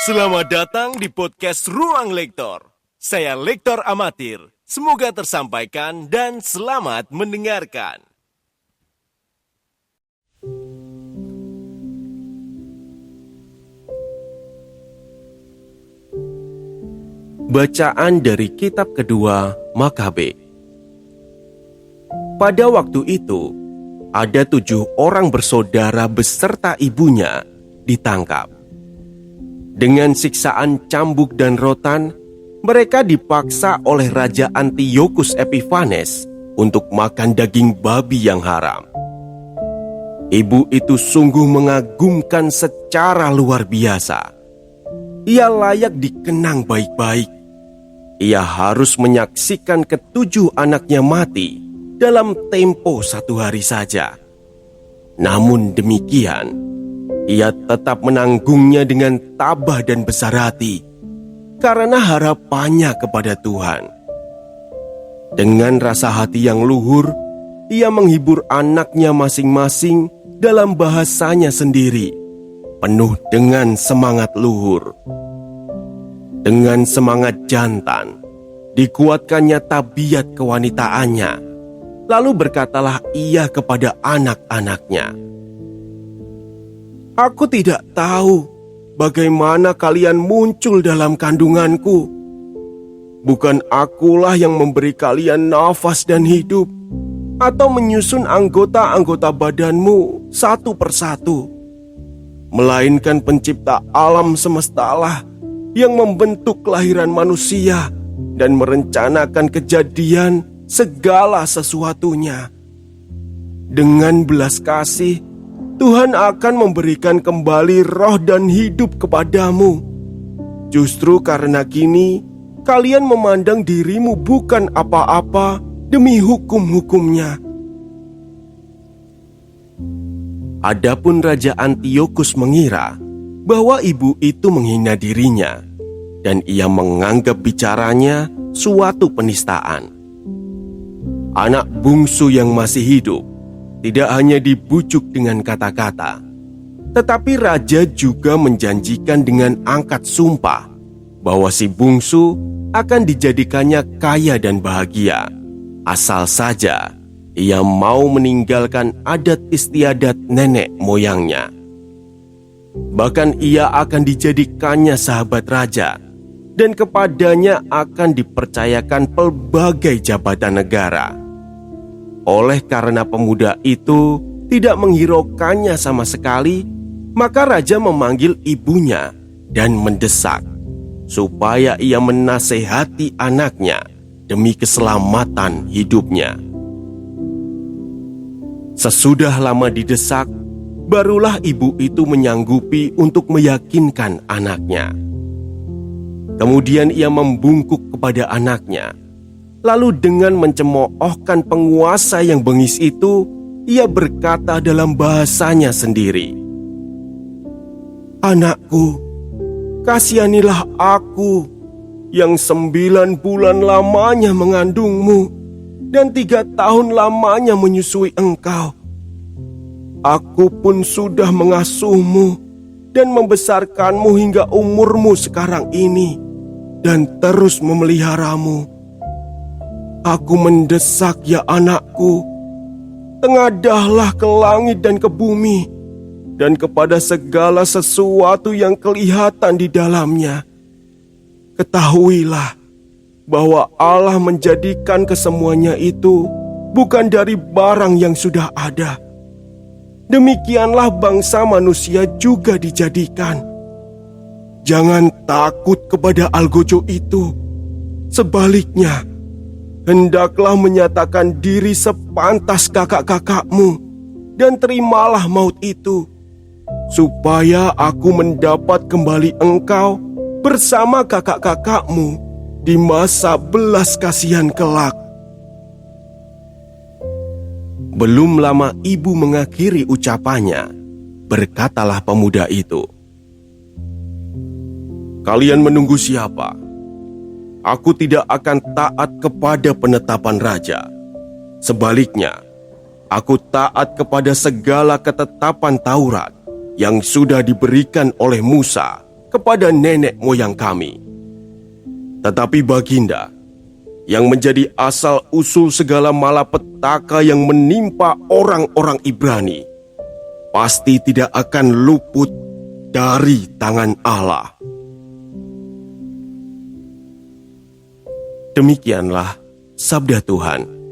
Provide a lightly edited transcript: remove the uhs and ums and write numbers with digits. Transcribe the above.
Selamat datang di podcast Ruang Lektor. Saya Lektor Amatir. Semoga tersampaikan dan selamat mendengarkan. Bacaan dari kitab kedua Makabe. Pada waktu itu, ada 7 orang bersaudara beserta ibunya ditangkap. Dengan siksaan cambuk dan rotan, mereka dipaksa oleh Raja Antiochus Epiphanes untuk makan daging babi yang haram. Ibu itu sungguh mengagumkan secara luar biasa. Ia layak dikenang baik-baik. Ia harus menyaksikan ke-7 anaknya mati dalam tempo 1 hari saja. Namun demikian, ia tetap menanggungnya dengan tabah dan besar hati karena harapannya kepada Tuhan. Dengan rasa hati yang luhur, ia menghibur anaknya masing-masing dalam bahasanya sendiri, penuh dengan semangat luhur. Dengan semangat jantan, dikuatkannya tabiat kewanitaannya. Lalu berkatalah ia kepada anak-anaknya, "Aku tidak tahu bagaimana kalian muncul dalam kandunganku. Bukan akulah yang memberi kalian nafas dan hidup, atau menyusun anggota-anggota badanmu satu persatu. Melainkan pencipta alam semestalah yang membentuk kelahiran manusia dan merencanakan kejadian segala sesuatunya. Dengan belas kasih, Tuhan akan memberikan kembali roh dan hidup kepadamu. Justru karena kini kalian memandang dirimu bukan apa-apa demi hukum-hukumnya." Adapun Raja Antiochus mengira bahwa ibu itu menghina dirinya, dan ia menganggap bicaranya suatu penistaan. Anak bungsu yang masih hidup tidak hanya dibujuk dengan kata-kata, tetapi raja juga menjanjikan dengan angkat sumpah bahwa si bungsu akan dijadikannya kaya dan bahagia, asal saja ia mau meninggalkan adat istiadat nenek moyangnya. Bahkan ia akan dijadikannya sahabat raja, dan kepadanya akan dipercayakan pelbagai jabatan negara. Oleh karena pemuda itu tidak menghiraukannya sama sekali, maka raja memanggil ibunya dan mendesak supaya ia menasehati anaknya demi keselamatan hidupnya. Sesudah lama didesak, barulah ibu itu menyanggupi untuk meyakinkan anaknya. Kemudian ia membungkuk kepada anaknya. Lalu dengan mencemoohkan penguasa yang bengis itu, ia berkata dalam bahasanya sendiri, "Anakku, kasihanilah aku yang 9 bulan lamanya mengandungmu dan 3 tahun lamanya menyusui engkau. Aku pun sudah mengasuhmu dan membesarkanmu hingga umurmu sekarang ini dan terus memeliharamu. Aku mendesak, ya anakku, tengadahlah ke langit dan ke bumi, dan kepada segala sesuatu yang kelihatan di dalamnya. Ketahuilah bahwa Allah menjadikan kesemuanya itu bukan dari barang yang sudah ada. Demikianlah bangsa manusia juga dijadikan. Jangan takut kepada algojo itu. Sebaliknya, hendaklah menyatakan diri sepantas kakak-kakakmu, dan terimalah maut itu, supaya aku mendapat kembali engkau bersama kakak-kakakmu di masa belas kasihan kelak." Belum lama ibu mengakhiri ucapannya, berkatalah pemuda itu, "Kalian menunggu siapa? Aku tidak akan taat kepada penetapan raja. Sebaliknya, aku taat kepada segala ketetapan Taurat yang sudah diberikan oleh Musa kepada nenek moyang kami. Tetapi baginda, yang menjadi asal-usul segala malapetaka yang menimpa orang-orang Ibrani, pasti tidak akan luput dari tangan Allah. Demikianlah sabda Tuhan.